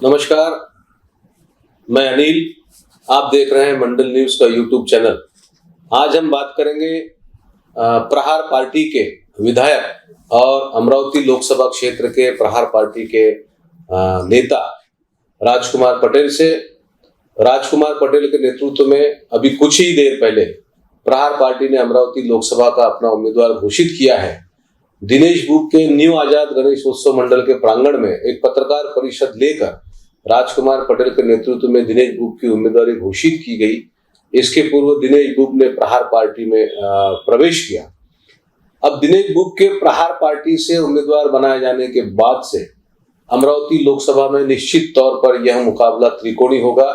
नमस्कार, मैं अनिल। आप देख रहे हैं मंडल न्यूज का यूट्यूब चैनल। आज हम बात करेंगे प्रहार पार्टी के विधायक और अमरावती लोकसभा क्षेत्र के प्रहार पार्टी के नेता राजकुमार पटेल से। राजकुमार पटेल के नेतृत्व में अभी कुछ ही देर पहले प्रहार पार्टी ने अमरावती लोकसभा का अपना उम्मीदवार घोषित किया है। दिनेश बुक के न्यू आजाद गणेश उत्सव मंडल के प्रांगण में एक पत्रकार परिषद लेकर राजकुमार पटेल के नेतृत्व में दिनेश बुक की उम्मीदवारी घोषित की गई। इसके पूर्व दिनेश बुक ने प्रहार पार्टी में प्रवेश किया। अब दिनेश बुक के प्रहार पार्टी से उम्मीदवार बनाए जाने के बाद से अमरावती लोकसभा में निश्चित तौर पर यह मुकाबला त्रिकोणी होगा।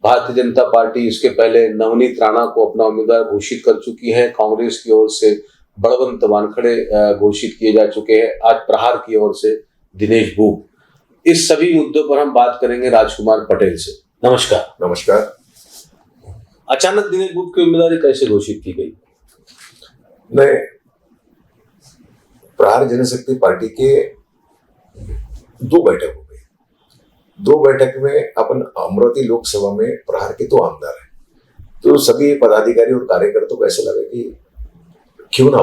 भारतीय जनता पार्टी इसके पहले नवनीत राणा को अपना उम्मीदवार घोषित कर चुकी है। कांग्रेस की ओर से बड़वंत वानखड़े घोषित किए जा चुके हैं। आज प्रहार की ओर से दिनेश बुक। इस सभी मुद्दों पर हम बात करेंगे राजकुमार पटेल से। नमस्कार। नमस्कार। अचानक दिनेश बुक की उम्मीदवारी कैसे घोषित की गई? मैं प्रहार जनशक्ति पार्टी के दो बैठक हो गई। दो बैठक में अपन अमरावती लोकसभा में प्रहार के दो आमदार हैं, तो सभी पदाधिकारी और कार्यकर्ताओं को ऐसा लगा कि क्यों ना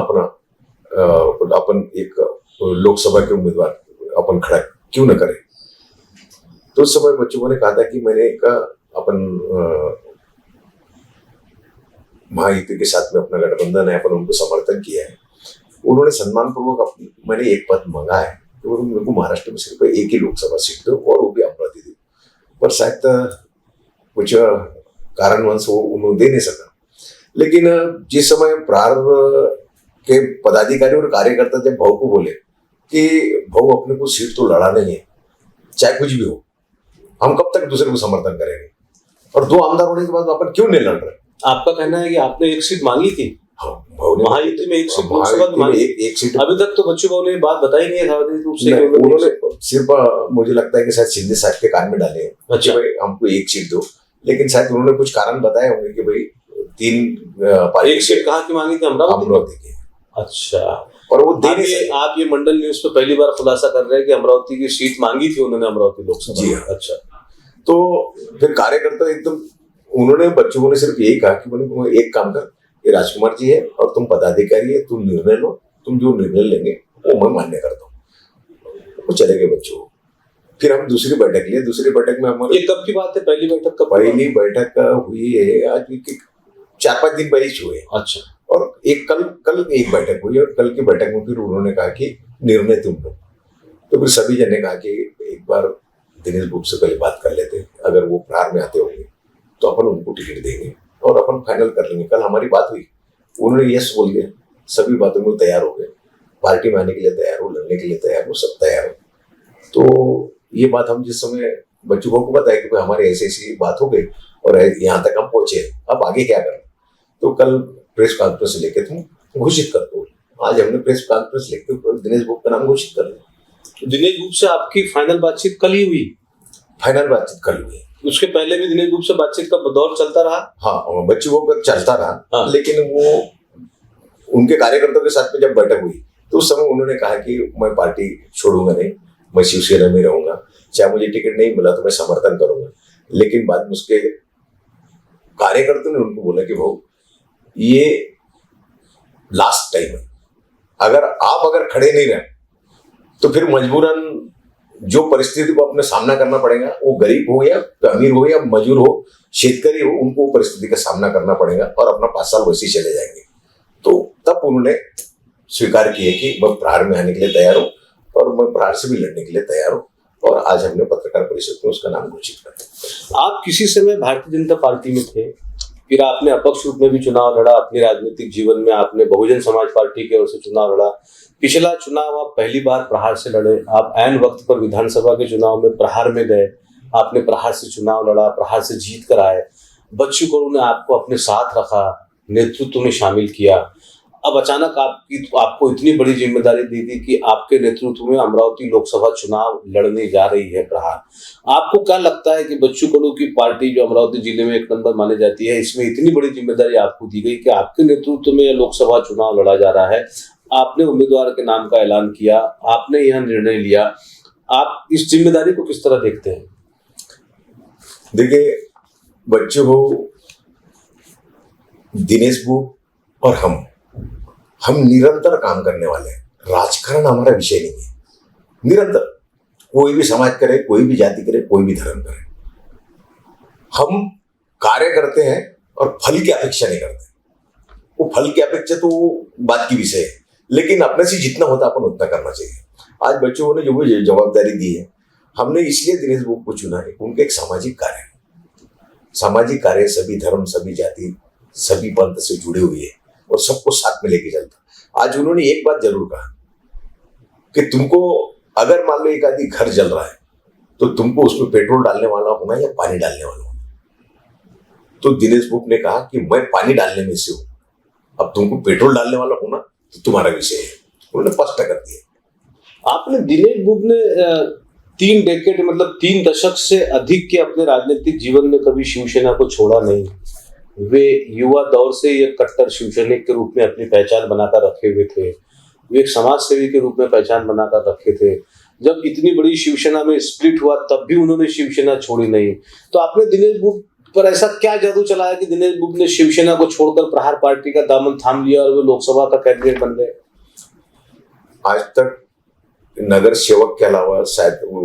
अपन एक लोकसभा के उम्मीदवार अपन खड़ा क्यों न करें। तो उस समय बच्चों ने कहा था कि मैंने अपन महायुति के साथ में अपना गठबंधन है, अपन उनको समर्थन किया है। उन्होंने सम्मान पूर्वक मैंने एक पद मांगा है, तो मेरे को महाराष्ट्र में सिर्फ एक ही लोकसभा सीट दो और वो भी अमरावती दी, पर शायद कुछ कारणवश वो उन्होंने दे नहीं सका। लेकिन जिस समय प्रहार के पदाधिकारी और कार्यकर्ता जब भाऊ को बोले कि भाऊ अपने को सीट तो लड़ा नहीं है, चाहे कुछ भी हो, हम कब तक दूसरे को समर्थन करेंगे, और दो आमदार होने के बाद अपन क्यों नहीं लड़ रहे। आपका कहना है कि आपने एक सीट मांगी थी? हाँ, महायुति में एक सीट लोकसभा मांगी। एक सीट अभी तक तो बच्चू भाऊ ने बात बताई नहीं है। उन्होंने सिर्फ मुझे लगता है कि शायद शिंदे साहब के कान में डाले हैं। अच्छा, भाई हमको एक सीट दो, लेकिन शायद उन्होंने कुछ कारण बताए होंगे कि भाई एक सीट कहाँ की मांगी थी? अमरावती की। अच्छा, और वो आप ये मंडल न्यूज पे पहली बार खुलासा कर रहे हैं कि अमरावती की सीट मांगी थी उन्होंने अमरावती लोकसभा? जी हाँ। अच्छा, तो फिर कार्यकर्ता एकदम उन्होंने बच्चों ने सिर्फ यही कहा कि बोले एक काम कर, ये राजकुमार जी है और तुम पदाधिकारी है, तुम निर्णय लो, तुम जो निर्णय लेंगे वो मैं मान्य करता हूँ। वो चले गए बच्चों। फिर हम दूसरी बैठक लिए। दूसरी बैठक में हमारे, ये कब की बात है? पहली बैठक कब? पहली बैठक हुई है आज 4-5 दिन पहले हुए। अच्छा, और एक कल एक बैठक हुई, और कल की बैठक में फिर उन्होंने कहा कि निर्णय तुम लो। तो फिर सभी जन ने कहा कि एक बार दिनेश बुक से पहले बात कर लेते, अगर वो प्रहार में आते होंगे तो अपन उनको टिकट देंगे और अपन फाइनल कर लेंगे। कल हमारी बात हुई, उन्होंने यस बोल दिया, सभी बातों में तैयार हो गए, पार्टी में आने के लिए तैयार हो, लड़ने के लिए तैयार हो, सब तैयार हो। तो ये बात हम जिस समय बच्चों को बताया कि भाई हमारी ऐसी बात हो गई और यहाँ तक हम पहुंचे, अब आगे क्या करना। तो कल प्रेस कॉन्फ्रेंस लेके तुम घोषित कर दो। आज हमने प्रेस कॉन्फ्रेंस लेके दिनेश बुक का नाम घोषित कर दिया। दिनेश बुक से आपकी फाइनल बातचीत कल ही हुई? फाइनल बातचीत कल हुई। उसके पहले भी दिनेश बुक से बातचीत का दौर चलता रहा? हाँ, बच्चों को चलता रहा। हाँ। लेकिन वो उनके कार्यकर्ताओं के साथ में जब बैठक हुई तो उस समय उन्होंने कहा कि मैं पार्टी छोड़ूंगा नहीं, मैं शिवसेना में रहूंगा, चाहे मुझे टिकट नहीं मिला तो मैं समर्थन करूंगा। लेकिन बाद में उसके कार्यकर्ताओं ने उनको बोला कि भाऊ ये लास्ट टाइम है, अगर खड़े नहीं रहे तो फिर मजबूरन जो परिस्थिति को अपने सामना करना पड़ेगा, वो गरीब हो या अमीर हो या मजदूर हो, शेतकरी हो, उनको परिस्थिति का सामना करना पड़ेगा और अपना 5 साल वैसे ही चले जाएंगे। तो तब उन्होंने स्वीकार किया कि मैं प्रहार में आने के लिए तैयार हूँ और मैं प्रहार से भी लड़ने के लिए तैयार हूँ, और आज हमने पत्रकार परिषद में उसका नाम घोषित कर दिया। आप किसी समय भारतीय जनता पार्टी में थे, फिर आपने अपक्ष रूप में भी चुनाव लड़ा। अपने राजनीतिक जीवन में आपने बहुजन समाज पार्टी की ओर से चुनाव लड़ा। पिछला चुनाव आप पहली बार प्रहार से लड़े। आप ऐन वक्त पर विधानसभा के चुनाव में प्रहार में गए। आपने प्रहार से चुनाव लड़ा, प्रहार से जीत कर आए। बच्चू कडू ने आपको अपने साथ रखा, नेतृत्व में शामिल किया। अब अचानक आपको इतनी बड़ी जिम्मेदारी दी थी कि आपके नेतृत्व में अमरावती लोकसभा चुनाव लड़ने जा रही है प्रहार। आपको क्या लगता है कि बच्चू कडू की पार्टी जो अमरावती जिले में 1 नंबर मानी जाती है, इसमें इतनी बड़ी जिम्मेदारी आपको दी गई कि आपके नेतृत्व में यह लोकसभा चुनाव लड़ा जा रहा है, आपने उम्मीदवार के नाम का ऐलान किया, आपने यह निर्णय लिया, आप इस जिम्मेदारी को किस तरह देखते हैं? देखिए, बच्चों को दिनेश बुक और हम निरंतर काम करने वाले हैं। राजकारण हमारा विषय नहीं है। निरंतर कोई भी समाज करे, कोई भी जाति करे, कोई भी धर्म करे, हम कार्य करते हैं और फल की अपेक्षा नहीं करते। वो फल की अपेक्षा तो बात की विषय है, लेकिन अपने से जितना होता है अपन उतना करना चाहिए। आज बच्चों ने जो भी जवाबदारी दी है, हमने इसलिए दिनेश बुक को चुना है। उनके एक सामाजिक कार्य, सामाजिक कार्य सभी धर्म, सभी जाति, सभी पंथ से जुड़े हुए हैं और सबको साथ में लेके चलता। आज उन्होंने एक बात जरूर कहा कि तुमको अगर मान लो एक आदमी घर जल रहा है तो तुमको उसमें पेट्रोल डालने वाला होना या पानी डालने वाला होना। तो दिनेश बुक ने कहा कि मैं पानी डालने में से हूं, अब तुमको पेट्रोल डालने वाला होना तो तुम्हारा विषय है। उन्होंने स्पष्ट कर दिया। आपने दिनेश बुक ने 3 डेकेड मतलब 3 दशक से अधिक के अपने राजनीतिक जीवन में कभी शिवसेना को छोड़ा नहीं। वे युवा दौर से ये कट्टर शिवसैनिक के रूप में अपनी पहचान बनाकर रखे हुए थे। वे एक समाज सेवी के रूप में पहचान बनाकर रखे थे। जब इतनी बड़ी शिवसेना में स्प्लिट हुआ तब भी उन्होंने शिवसेना छोड़ी नहीं। तो आपने दिनेश बुक पर ऐसा क्या जादू चलाया कि दिनेश बुक ने शिवसेना को छोड़कर प्रहार पार्टी का दामन थाम लिया और वो लोकसभा का कैंडिडेट बन गए? आज तक नगर सेवक के अलावा शायद वो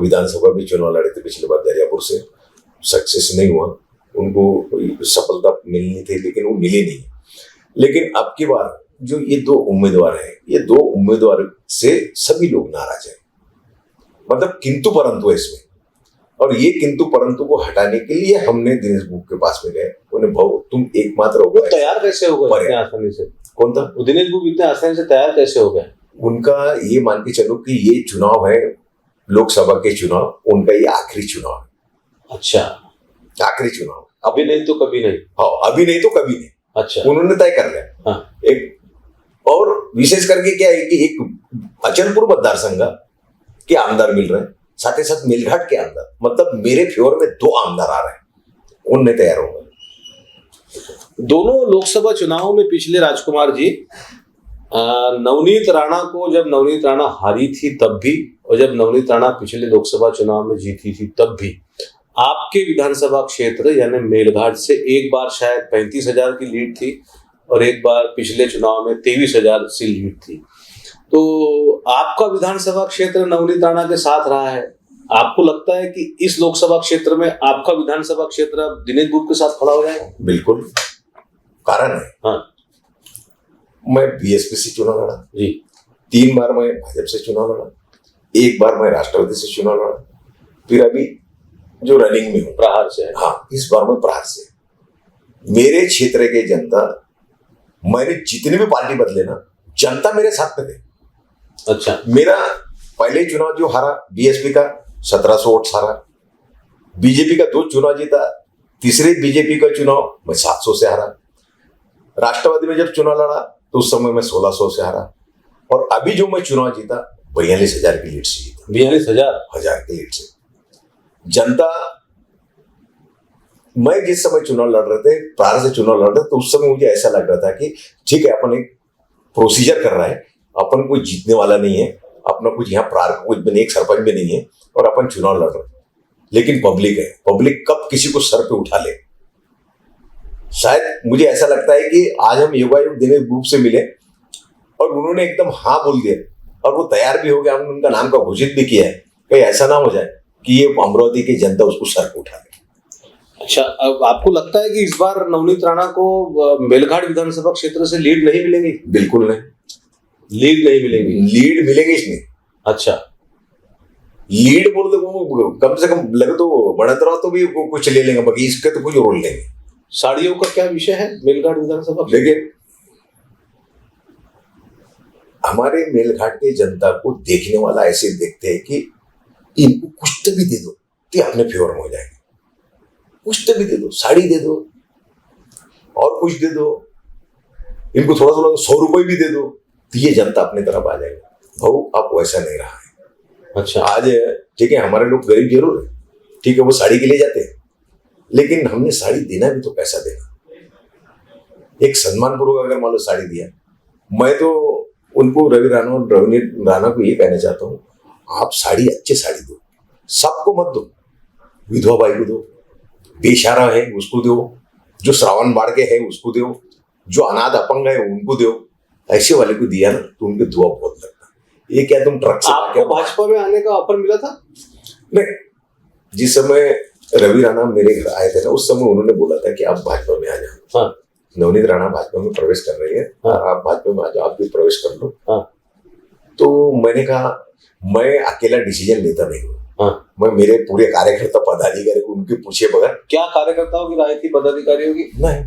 विधानसभा भी चुनाव लड़े थे पिछले बार दरियापुर से, सक्सेस नहीं हुआ। उनको सफलता मिलनी थी लेकिन वो मिली नहीं। लेकिन अब की बार जो ये 2 उम्मीदवार हैं, ये 2 उम्मीदवार से सभी लोग नाराज हैं। मतलब किंतु परंतु है इसमें, और ये किंतु परंतु को हटाने के लिए हमने दिनेश बुक के पास में गए। उन्हें भाव तुम एकमात्र हो गए। तैयार कैसे हो गए इतने आसानी से? कौन था दिनेश बुक? इतने आसानी से तैयार कैसे हो गए? उनका ये मान के चलो कि ये चुनाव है लोकसभा के चुनाव, उनका ये आखिरी चुनाव है। अच्छा, आखिरी चुनाव, अभी नहीं तो कभी नहीं। हाँ, अभी नहीं तो कभी नहीं। अच्छा, उन्होंने तय कर लिया। हाँ। एक और विशेष करके क्या है कि एक अचलपुर मतदार संघ के आमदार मिल रहे हैं, साथ ही साथ मेलघाट के आमदार, मतलब मेरे फेवर में 2 आमदार आ रहे हैं, उनने तैयार होंगे। दोनों लोकसभा चुनावों में पिछले राजकुमार जी, नवनीत राणा को, जब नवनीत राणा हारी थी तब भी, और जब नवनीत राणा पिछले लोकसभा चुनाव में जीती थी तब भी, आपके विधानसभा क्षेत्र यानी मेलघाट से एक बार शायद 35,000 की लीड थी और एक बार पिछले चुनाव में 23,000 से लीड थी। तो आपका विधानसभा क्षेत्र नवनीत राणा के साथ रहा है। आपको लगता है कि इस लोकसभा क्षेत्र में आपका विधानसभा क्षेत्र अब दिनेश बुक के साथ खड़ा हो जाएगा? बिल्कुल, कारण है। हाँ, मैं बीएसपी से चुनाव लड़ा जी, 3 बार मैं भाजपा से चुनाव लड़ा, 1 बार मैं राष्ट्रवादी से चुनाव लड़ा, फिर अभी जो रनिंग में हूँ प्रहार से। हाँ, इस बार मैं प्रहार से। मेरे क्षेत्र के जनता, मैंने जितने भी पार्टी बदले ना, जनता मेरे साथ में थे। अच्छा, मेरा पहले चुनाव जो हारा बीएसपी का 1700 वोट हारा, बीजेपी का 2 चुनाव जीता, तीसरे बीजेपी का चुनाव मैं 700 से हारा, राष्ट्रवादी में जब चुनाव लड़ा तो उस समय मैं 1600 से हारा, और अभी जो मैं चुनाव जीता 42,000 की लीड से जीता। 42,000 की लीड से जनता। मैं जिस समय चुनाव लड़ रहे थे, प्रार से चुनाव लड़ रहे थे, तो उस समय मुझे ऐसा लग रहा था कि ठीक है, अपन एक प्रोसीजर कर रहा है, अपन कोई जीतने वाला नहीं है, अपना कुछ यहाँ प्रार कुछ भी नहीं, एक सरपंच भी नहीं है, और अपन चुनाव लड़ रहे हैं। लेकिन पब्लिक है, पब्लिक कब किसी को सर पे उठा ले। शायद मुझे ऐसा लगता है कि आज हम युवायुग दिनेश बुक से मिले और उन्होंने एकदम हाँ बोल दिया और वो तैयार भी हो गया। हमने उनका नाम का घोषित भी किया है, कहीं ऐसा ना हो जाए कि ये अमरावती की जनता उसको सर पे उठा ले। अच्छा, अब आपको लगता है कि इस बार नवनीत राणा को मेलघाट विधानसभा क्षेत्र से लीड नहीं मिलेगी? बिल्कुल नहीं, लीड नहीं मिलेगी। लीड मिलेगी इसमें। अच्छा, लीड बोल दो, कम से कम लगे तो बढ़त तो भी कुछ ले लेंगे, बाकी इसके तो कुछ रोल लेंगे। साड़ियों का क्या विषय है मेलघाट विधानसभा? देखिए, हमारे मेलघाट के जनता को देखने वाला ऐसे देखते हैं कि इनको कुछ तो भी दे दो तो अपने फेवर में हो जाएंगे, कुछ तो भी दे दो, साड़ी दे दो और कुछ दे दो, इनको थोड़ा थोड़ा 100 रुपए भी दे दो तो ये जनता अपनी तरफ आ जाएगी। भाऊ, अब वैसा नहीं रहा है। अच्छा, आज ठीक है, हमारे लोग गरीब जरूर है, ठीक है, वो साड़ी के लिए जाते हैं, लेकिन हमने साड़ी देना भी तो पैसा देना। एक सम्मानपूर्वक अगर मान लो साड़ी दिया, मैं तो उनको रवनीत राणा को ये कहना चाहता हूँ, आप साड़ी अच्छी साड़ी दो, सबको मत दो, विधवा बाई को दो, बेशहारा है उसको दो, जो श्रावण बाढ़ के है उसको दो, जो अनाथ अपंग है उनको दो। ऐसे वाले को दिया ना तो उनके दुआ बहुत लगता। ये क्या तुम ट्रक से आपको भाजपा में आने का ऑफर मिला था? नहीं, जिस समय रवि राणा मेरे घर आए थे ना उस समय उन्होंने बोला था कि आप भाजपा में आ जाओ। हाँ। नवनीत राणा भाजपा में प्रवेश कर रही है, हाँ। आप भाजपा में आ जाओ, आप भी प्रवेश कर लो। हाँ। तो मैंने कहा मैं अकेला डिसीजन लेता नहीं हूँ। हाँ। मैं मेरे पूरे कार्यकर्ता पदाधिकारी को उनके पूछे बगैर। क्या कार्यकर्ताओं की राय थी पदाधिकारियों की? नहीं,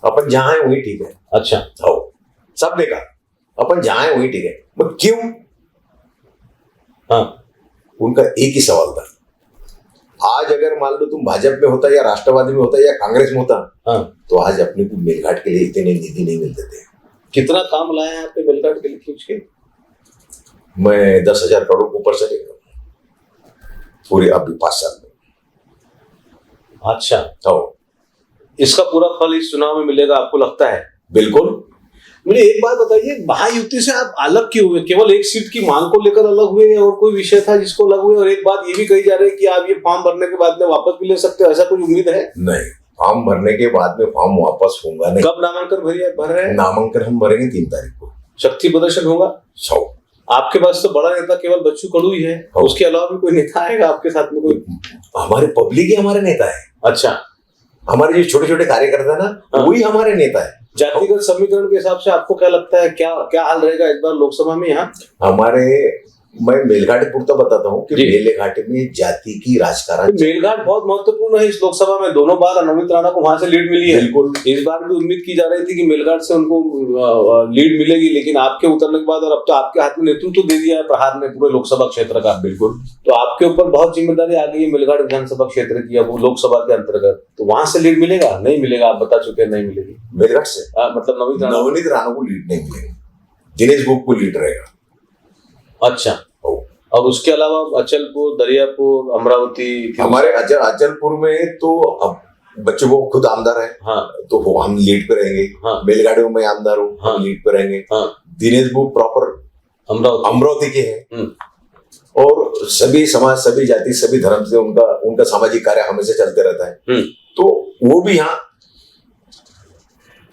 अपन जहां है वही ठीक है। अच्छा। हो सबने कहा अपन जहां है वही ठीक है, पर क्यों? हाँ। उनका एक ही सवाल था, आज अगर मान लो तुम भाजपा में होता या राष्ट्रवादी में होता या कांग्रेस में होता, हाँ। तो आज अपने को मेलघाट के लिए इतने निधि नहीं मिलते थे। कितना काम लाए हैं आपने मेलघाट के लिए खींच के? मैं 10,000 करोड़ के ऊपर चलेगा पूरे अभी 5 साल में। अच्छा। हो इसका पूरा फल इस चुनाव में मिलेगा आपको लगता है? बिल्कुल। मुझे एक बात बताइए, महायुति से आप अलग क्यों हुए? केवल एक सीट की मांग को लेकर अलग हुए या और कोई विषय था जिसको अलग हुए? और एक बात ये भी कही जा रही है कि आप ये फॉर्म भरने के बाद में वापस भी ले सकते हो, ऐसा कुछ उम्मीद है? नहीं, फॉर्म भरने के बाद में फॉर्म वापस होगा नहीं। कब नामांकन भर रहे हैं? नामांकन हम भरेंगे 3 तारीख को। शक्ति प्रदर्शन होगा 100। आपके पास तो बड़ा नेता केवल बच्चू कडू ही है, उसके अलावा भी कोई नेता आएगा आपके साथ में? कोई हमारे पब्लिक ही हमारे नेता है। अच्छा। हमारे जो छोटे छोटे कार्यकर्ता ना, हाँ। वही हमारे नेता है। जातिगत समीकरण के हिसाब से आपको क्या लगता है, क्या क्या हाल रहेगा इस बार लोकसभा में? यहाँ हमारे, मैं मेलघाट पुरता बताता हूँ कि जी। मेलघाट में जाति की राजकारण। मेलघाट बहुत महत्वपूर्ण है इस लोकसभा में, दोनों बार नवनीत राणा को वहां से लीड मिली है। बिल्कुल। इस बार भी उम्मीद की जा रही थी कि मेलघाट से उनको लीड मिलेगी, लेकिन आपके उतरने के बाद और अब तो आपके हाथ में नेतृत्व दे दिया है प्रहार ने पूरे लोकसभा क्षेत्र का। बिल्कुल। तो आपके ऊपर बहुत जिम्मेदारी आ गई है मेलघाट विधानसभा क्षेत्र की, अब वो लोकसभा के अंतर्गत। तो वहां से लीड मिलेगा नहीं मिलेगा आप बता चुके हैं, नहीं मिलेगी। मेलघाट से मतलब नवनीत राणा को लीड नहीं मिलेगी, दिनेश बुक को लीड रहेगा। अच्छा। और उसके अलावा अचलपुर, दरियापुर, अमरावती, हमारे अचलपुर में तो अब बच्चों को खुद आमदार है। हाँ। तो वो हम लीड पे रहेंगे। हाँ। मेलघाट में मैं आमदार हूँ। हाँ। हम लीड पे रहेंगे। हाँ। दिनेश बुक प्रॉपर अमरावती के हैं। और सभी समाज, सभी जाति, सभी धर्म से उनका सामाजिक कार्य हमेशा चलते रहता है। तो वो भी यहाँ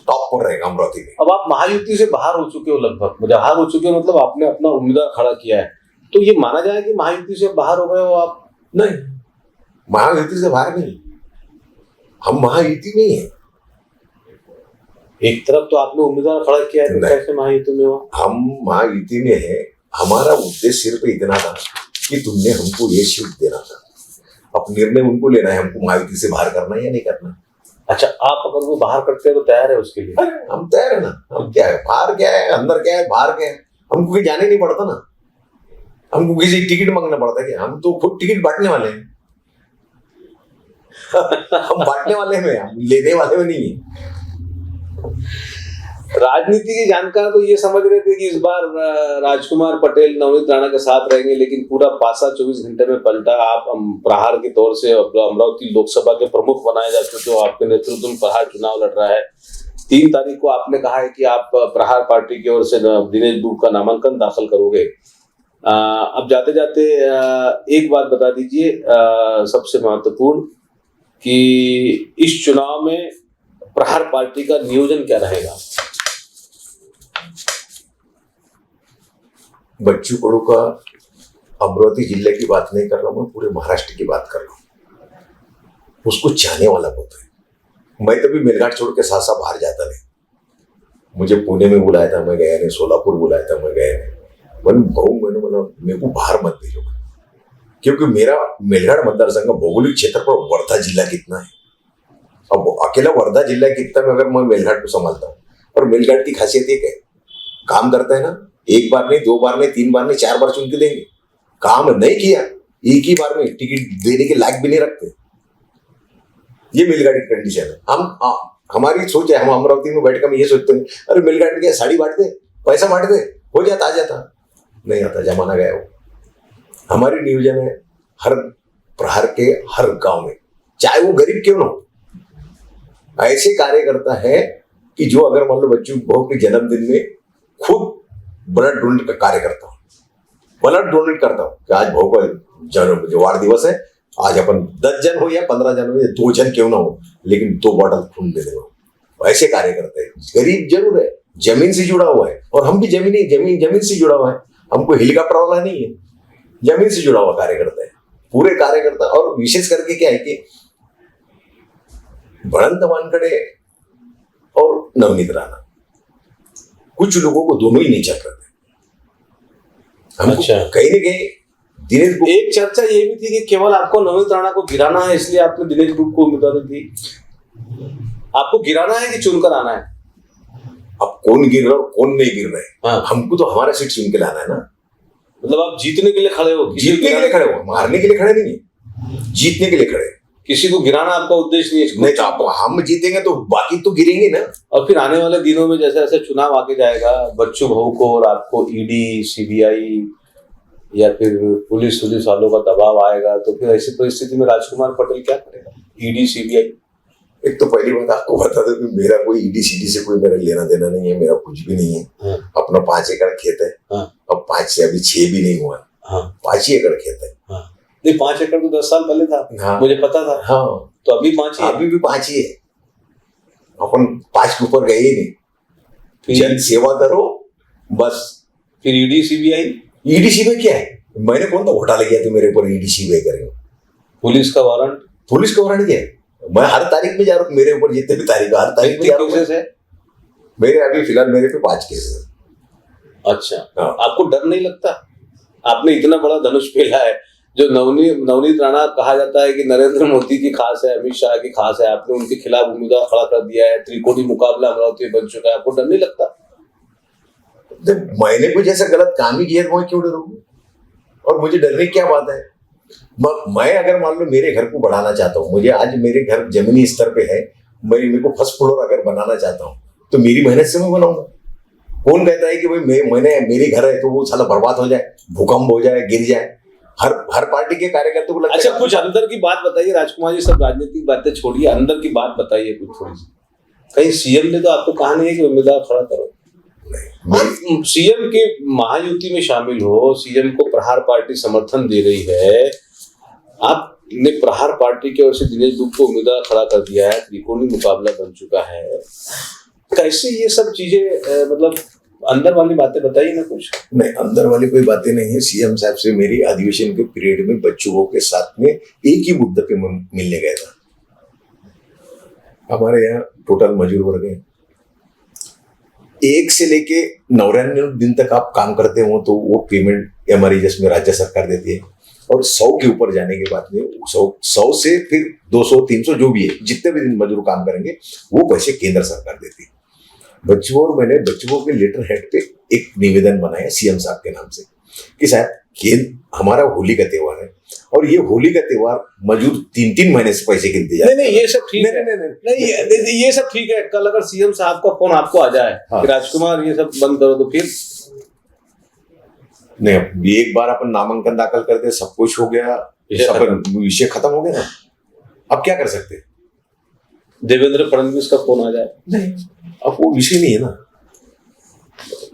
टॉप पर रहेगा अमरावती में। अब आप महायुति से बाहर हो चुके हो, लगभग बाहर हो चुके हो, मतलब आपने अपना उम्मीदवार खड़ा किया है, तो ये माना जाए कि महायुति से बाहर हो गए हो आप? नहीं, महायुति से बाहर नहीं, हम महायुति में ही है। एक तरफ तो आपने उम्मीदवार खड़ा किया है, तो कैसे महायुति में हो? हम महायुति में है। हमारा उद्देश्य सिर्फ इतना था कि तुमने हमको ये सीट देना था, अब निर्णय उनको लेना है हमको महायुति से बाहर करना है या नहीं करना। अच्छा, आप अगर वो बाहर करते हैं तो तैयार है उसके लिए? अरे हम तैयार है ना। हम क्या है, बाहर क्या है, अंदर क्या है, बाहर क्या है, हमको कहीं जाने नहीं पड़ता ना। हमको किसी टिकट मांगना पड़ता है क्या? हम तो खुद टिकट बांटने वाले हैं। हम बांटने वाले में, हम लेने वाले में नहीं है। राजनीति के जानकार तो ये समझ रहे थे कि इस बार राजकुमार पटेल नवनीत राणा के साथ रहेंगे, लेकिन पूरा पासा 24 घंटे में पलटा। आप प्रहार के तौर से अमरावती लोकसभा के प्रमुख बनाए जा चुके हो, आपके नेतृत्व में प्रहार चुनाव लड़ रहा है। 3 तारीख को आपने कहा है कि आप प्रहार पार्टी की ओर से दिनेश बुक का नामांकन दाखिल करोगे। अब जाते जाते एक बात बता दीजिए, सबसे महत्वपूर्ण, कि इस चुनाव में प्रहार पार्टी का नियोजन क्या रहेगा? बच्चू कडू का अमरावती जिले की बात नहीं कर रहा हूं, मैं पूरे महाराष्ट्र की बात कर रहा हूं। उसको चाहने वाला बहुत है। मैं कभी मेलघाट छोड़ के साथ साथ बाहर जाता नहीं। मुझे पुणे में बुलाया था, मैं गया नहीं। सोलापुर बुलाया था, मैं गया नहीं। मैंने बोला मेरे को बाहर मत भेजो, क्योंकि मेरा मेलघाट मतदार संघ भौगोलिक क्षेत्र पर वर्धा जिला कितना है। अब अकेला वर्धा जिला कितना में अगर मैं मेलघाट को संभालता हूँ, और मेलघाट की खासियत एक है, काम करता है ना, 1 बार नहीं, 2 बार नहीं, 3 बार नहीं, 4 बार चुन के देंगे। काम नहीं किया, एक ही बार में टिकट देने के लायक भी नहीं रखते। ये मेलघाट की कंडीशन है। हमारी सोच है, हम अमरावती में बैठ कर ये सोचते हैं, अरे मेलघाट में क्या साड़ी बांट दे, पैसा बांट दे, हो जाता, आ जाता। नहीं आता, जमाना गया वो। हमारी नियोजन है हर प्रहार के हर गांव में, चाहे वो गरीब क्यों ना हो, ऐसे कार्यकर्ता है कि जो अगर मान लो बच्चों बहू के जन्मदिन में खुद ब्लड डोनेट का कार्य करता हूँ, ब्लड डोनेट करता हूँ कि आज बहू का जो वार दिवस है, आज अपन 10 जन हो या 15 जन हो या 2 जन क्यों ना हो, लेकिन 2 बॉटल खून दे दो, ऐसे कार्य करते हैं। गरीब जरूर है, जमीन से जुड़ा हुआ है, और हम भी जमीन से जुड़ा हुआ है, हमको हेलीकॉप्टर वाला नहीं है, जमीन से जुड़ा हुआ कार्य करते हैं पूरे कार्यकर्ता। और विशेष करके क्या है कि भड़ंत वानखड़े और नवनीत राणा, कुछ लोगों को दोनों ही नहीं चल रहे थे। हमको अच्छा। कहीं न कहीं दिनेश गुप्ता, एक चर्चा ये भी थी कि केवल आपको नवनीत राणा को गिराना है, इसलिए आपने दिनेश गुप्ता को उम्मीदवारी दी। आपको गिराना है कि चुनकर आना है? अब कौन गिर रहा है और कौन नहीं गिर रहा है, हाँ। हमको तो हमारा सीट चुन के लाना है ना। मतलब आप जीतने के लिए खड़े हो? जीतने के लिए खड़े हो, मारने के लिए खड़े नहीं है, जीतने के लिए खड़े हैं। किसी को गिराना आपका उद्देश्य नहीं है? नहीं तो आप, हम जीतेंगे तो बाकी तो गिरेंगे ना। और फिर आने वाले दिनों में जैसे जैसे चुनाव आगे जाएगा, बच्चू भाऊ को और आपको ईडी, सीबीआई या फिर पुलिस वालों का दबाव आएगा, तो फिर ऐसी परिस्थिति में राजकुमार पटेल क्या करेगा? ED, CBI. एक तो पहली बात आपको बता दो कि मेरा कोई ईडी सीडी से कोई मेरा लेना देना नहीं है, मेरा कुछ भी नहीं है। हाँ। अपना 5 एकड़ खेत है। हाँ। अब 5 से अभी 6 भी नहीं हुआ। हाँ। 5 ही एकड़ खेत है। हाँ। नहीं, 5 एकड़ तो 10 साल पहले था। हाँ। मुझे पता था। हाँ। तो अभी 5 ही है। अभी भी 5 ही है, अपन 5 के ऊपर गए ही नहीं। फिर जन सेवा करो बस। फिर ईडी, सीबीआई। ईडी सीबीआई क्या है? मैंने कौन सा घोटाला किया तो मेरे ऊपर ईडी सीबीआई करेंगे? पुलिस का वारंट। पुलिस का वारंट क्या है? मैं हर तारीख में जा रहा हूँ, मेरे ऊपर जितने भी तारीख हर तारीख में जा रहा हूँ। केसेस है? मेरे अभी फिलहाल मेरे पे 5 केस है। अच्छा। हाँ। आपको डर नहीं लगता? आपने इतना बड़ा धनुष फैला है, जो नवनीत राणा कहा जाता है कि नरेंद्र मोदी की खास है, अमित शाह की खास है, आपने उनके खिलाफ उम्मीदवार खड़ा कर दिया है, त्रिकोणी मुकाबला अमरावती में बन चुका है, आपको डर नहीं लगता? जब मैंने कुछ ऐसा गलत काम ही किया तो मैं क्यों डरूंगा? और मुझे डरने की क्या बात है? मैं अगर मान लो मेरे घर को बढ़ाना चाहता हूँ, मुझे आज मेरे घर जमीनी स्तर पे है, मेरे को फर्स्ट फ्लोर अगर बनाना चाहता हूँ तो मेरी मेहनत से मैं बनाऊंगा। कौन कहता है कि भाई मैंने मेरे घर है तो वो साला बर्बाद हो जाए, भूकंप हो जाए, गिर जाए? हर पार्टी के कार्यकर्ता को लगता है। अच्छा, कुछ अंदर की बात बताइए राजकुमार जी, सब राजनीतिक बातें छोड़िए, अंदर की बात बताइए कुछ थोड़ी सी। कहीं सीएम ने तो आपको कहा नहीं है कि उम्मीदवार खड़ा करो? आप सीएम की महायुति में शामिल हो, सीएम को प्रहार पार्टी समर्थन दे रही है, आपने प्रहार पार्टी की ओर से दिनेश गुप्ता को उम्मीदवार खड़ा कर दिया है, त्रिकोणी मुकाबला बन चुका है, कैसे ये सब चीजें, मतलब अंदर वाली बातें बताइए ना कुछ। नहीं, अंदर वाली कोई बातें नहीं है। सीएम साहब से मेरी अधिवेशन के पीरियड में बच्चों के साथ में एक ही मुद्दे पे मिलने गया था। हमारे यहाँ टोटल मजदूर वर्ग है, 1 से लेके 99 दिन तक आप काम करते हो तो वो पेमेंट एमआरएस में राज्य सरकार देती है, और 100 के ऊपर जाने के बाद में 100 से फिर 200 300 जो भी है, जितने भी दिन मजदूर काम करेंगे वो पैसे केंद्र सरकार देती है। बच्चों और मैंने बच्चों के लेटर हेड पे एक निवेदन बनाया सीएम साहब के नाम से कि साहब हमारा होली का त्योहार है, और ये होली का त्योहार मजदूर 3-3 महीने से पैसे गिनते जाते हैं। नहीं, ये सब ठीक है। नहीं, ये सब ठीक है। कल अगर सीएम साहब का फोन आपको आ जाए कि राजकुमार ये सब बंद करो, तो फिर नहीं, एक बार अपन नामांकन दाखिल करते, सब कुछ हो गया, विषय खत्म हो गया ना। अब क्या कर सकते हैं? देवेंद्र फडणवीस का फोन आ जाए, नहीं, अब वो विषय नहीं है ना।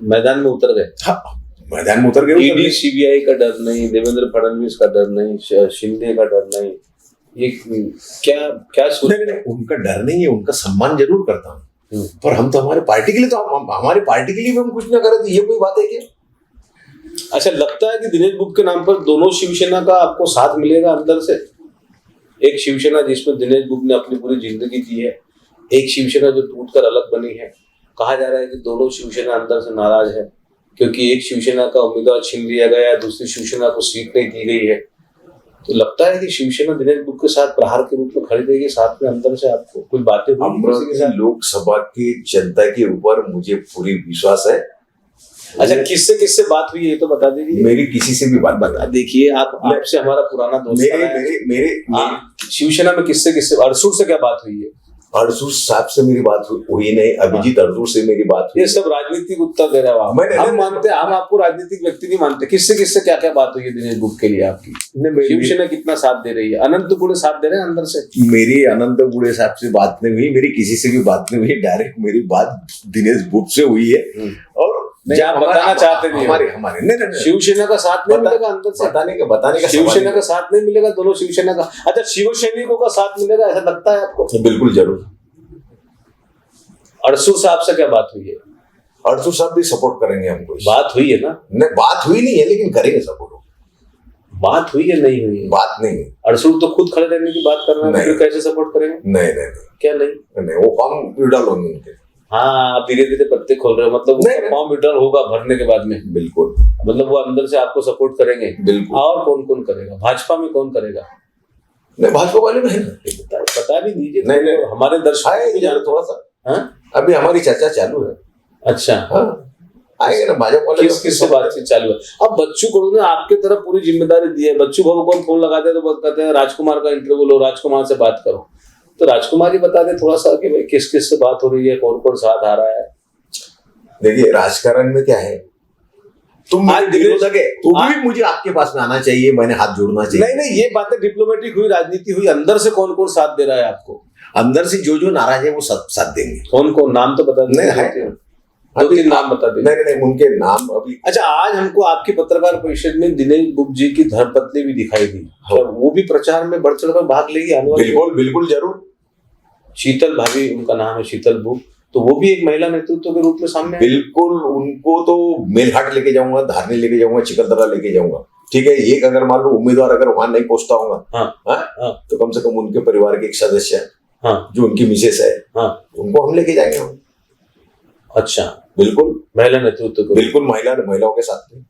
मैदान में उतर गए। हाँ, मैदान में उतर गए। ईडी, सीबीआई का डर नहीं, देवेंद्र फडणवीस का डर नहीं, शिंदे का डर नहीं, ये क्या क्या नहीं, उनका डर नहीं है, उनका सम्मान जरूर करता हूँ, पर हम तो हमारे पार्टी के लिए, तो हमारे पार्टी के लिए भी हम कुछ ना करें तो ये कोई बात है क्या? अच्छा, लगता है कि दिनेश गुप्ता के नाम पर दोनों शिवसेना का आपको साथ मिलेगा अंदर से? एक शिवसेना जिसमें दिनेश गुप्ता ने अपनी पूरी जिंदगी दी है, एक शिवसेना जो टूटकर अलग बनी है। कहा जा रहा है कि दोनों शिवसेना अंदर से नाराज है क्योंकि एक शिवसेना का उम्मीदवार छीन लिया गया है, दूसरी शिवसेना को सीट नहीं दी गई है। तो लगता है कि शिवसेना दिनेश गुप्ता के साथ प्रहार के रूप में खड़ी रहेगी साथ में अंदर से? आपको कुछ बातें अमरावती लोकसभा की जनता के ऊपर मुझे पूरी विश्वास है। अच्छा, किससे बात हुई है ये तो बता दीजिए। मेरी किसी से भी बात बता देखिए, आपसे हमारा पुराना दोस्त मेरे शिवसेना में किससे अरसूर से क्या बात हुई है? अरसूर साहब से मेरी बात हुई नहीं, अभिजीत अरसूर से मेरी बात हुई। ये सब राजनीतिक उत्तर दे रहे हो आप। हम मानते हैं, हम आपको राजनीतिक व्यक्ति नहीं मानते। किससे क्या क्या बात हुई है दिनेश गुप्ता के लिए आपकी? शिवसेना कितना साथ दे रही है? अनंतपुरे साथ दे रहे हैं अंदर से? मेरी अनंतपुरे साहब से बात नहीं हुई, मेरी किसी से भी बात नहीं हुई, डायरेक्ट मेरी बात दिनेश गुप्ता से हुई है। और नहीं, आप बताना चाहते नहीं हो। हमारे हमारे नहीं, शिवसेना का साथ नहीं मिलेगा अंदर से? बताने का शिवसेना का साथ नहीं मिलेगा, दोनों शिवसेना का, अच्छा शिव सैनिकों का साथ मिलेगा, ऐसा लगता है आपको? बिल्कुल जरूर। अड़सूर साहब से क्या बात हुई है? अड़सूर साहब भी सपोर्ट करेंगे हमको। बात हुई है ना? नहीं, बात हुई नहीं है, लेकिन करेंगे सपोर्ट। बात हुई है, नहीं हुई है? बात नहीं है। अड़सूर तो खुद खड़े रहने की बात कर रहे हैं, फिर कैसे सपोर्ट करेंगे? नहीं नहीं नहीं, क्या नहीं, वो फॉर्म विड्रॉल होंगे उनके। हाँ, आप धीरे धीरे पत्ते खोल रहे हो, मतलब फॉर्म विड्रॉल होगा भरने के बाद में? बिल्कुल, मतलब वो अंदर से आपको सपोर्ट करेंगे? बिल्कुल। और कौन कौन करेगा? भाजपा में कौन करेगा? नहीं, भाजपा वाले में है ना, बता भी दीजिए। नहीं, हमारे दर्शक थोड़ा सा। हाँ, अभी हमारी चर्चा चालू है। अच्छा, हाँ, आएंगे ना भाजपा वाले। किस से बातचीत चालू है? अब बच्चू कडू ने आपके तरफ पूरी जिम्मेदारी दी है। बच्चू बाबू को हम फोन लगाते हैं तो कहते हैं राजकुमार का इंटरव्यू लो, राजकुमार से बात करो। तो राजकुमार ही बता दे थोड़ा सा कि भाई किस किस से बात हो रही है, कौन कौन साथ आ रहा है। देखिए, राजकारण में क्या है, तुम विरोधक है तो भी मुझे आपके पास में आना चाहिए, मैंने हाथ जोड़ना चाहिए। नहीं नहीं, ये बातें डिप्लोमेटिक हुई, राजनीति हुई, अंदर से कौन कौन साथ दे रहा है आपको? अंदर से जो जो नाराज है वो सब साथ देंगे। कौन कौन, नाम तो बता दीजिए, दो तीन नाम बता दीजिए। नहीं, उनके नाम अभी। अच्छा, आज हमको आपकी पत्रकार परिषद में दिनेश बुक जी की धर्मपत्नी भी दिखाई दी, वो भी प्रचार में बढ़ चढ़ कर भाग लेगी आने वाले? बिल्कुल बिल्कुल जरूर। शीतल भाभी उनका नाम है, शीतल बुक, तो वो भी एक महिला नेतृत्व के रूप में सामने आई। बिल्कुल, उनको तो मेलघाट लेके जाऊंगा, धारनी लेके जाऊंगा, चिकलदरा लेके जाऊंगा। ठीक है, एक अगर मान लो उम्मीदवार अगर वहां नहीं पहुंचता होगा, हाँ, तो कम से कम उनके परिवार के एक सदस्य, हाँ, जो उनकी मिसेस है, हाँ, उनको हम लेके जाएंगे हम। अच्छा, बिल्कुल महिला नेतृत्व को, बिल्कुल महिलाओं के साथ में।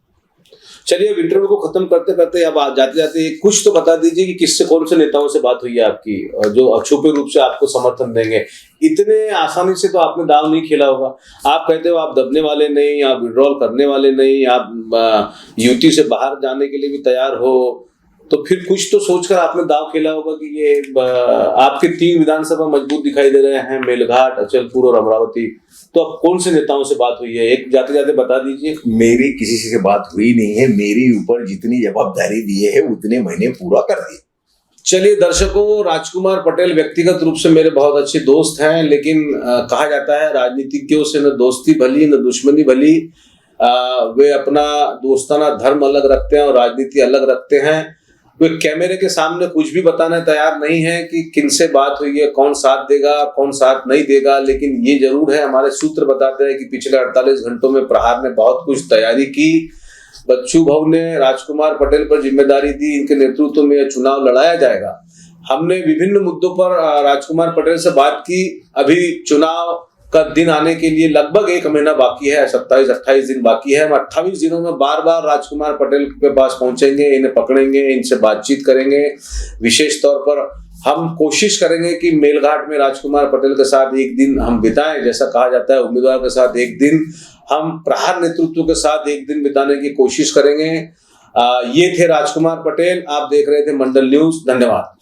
चलिए, अब इंटरव्यू को खत्म करते करते अब जाते जाते कुछ तो बता दीजिए कि किससे, कौन से नेताओं से बात हुई है आपकी जो छुपे रूप से आपको समर्थन देंगे? इतने आसानी से तो आपने दाव नहीं खेला होगा। आप कहते हो आप दबने वाले नहीं, आप विड्रॉल करने वाले नहीं, आप युति से बाहर जाने के लिए भी तैयार हो, तो फिर कुछ तो सोचकर आपने दाव खेला होगा कि ये आपके 3 विधानसभा मजबूत दिखाई दे रहे हैं, मेलघाट, अचलपुर और अमरावती। तो अब कौन से नेताओं से बात हुई है, एक जाते जाते बता दीजिए। मेरी किसी से बात हुई नहीं है, मेरी ऊपर जितनी जवाबदारी दी है उतने मैंने पूरा कर दिया। चलिए दर्शकों, राजकुमार पटेल व्यक्तिगत रूप से मेरे बहुत अच्छे दोस्त हैं, लेकिन कहा जाता है राजनीतिज्ञों से न दोस्ती भली न दुश्मनी भली। वे अपना दोस्ताना धर्म अलग रखते हैं और राजनीति अलग रखते हैं। वे कैमरे के सामने कुछ भी बताने तैयार नहीं है कि किनसे बात हुई है, कौन साथ देगा, कौन साथ नहीं देगा, लेकिन ये जरूर है, हमारे सूत्र बताते हैं कि पिछले 48 घंटों में प्रहार ने बहुत कुछ तैयारी की। बच्चू भाऊ ने राजकुमार पटेल पर जिम्मेदारी दी, इनके नेतृत्व में यह चुनाव लड़ाया जाएगा। हमने विभिन्न मुद्दों पर राजकुमार पटेल से बात की। अभी चुनाव का दिन आने के लिए लगभग 1 महीना बाकी है, 27-28 दिन बाकी है। हम 28 दिनों में बार बार राजकुमार पटेल के पास पहुंचेंगे, इन्हें पकड़ेंगे, इनसे बातचीत करेंगे। विशेष तौर पर हम कोशिश करेंगे कि मेलघाट में राजकुमार पटेल के साथ एक दिन हम बिताएं, जैसा कहा जाता है उम्मीदवार के साथ एक दिन, हम प्रहार नेतृत्व के साथ एक दिन बिताने की कोशिश करेंगे। ये थे राजकुमार पटेल, आप देख रहे थे मंडल न्यूज। धन्यवाद।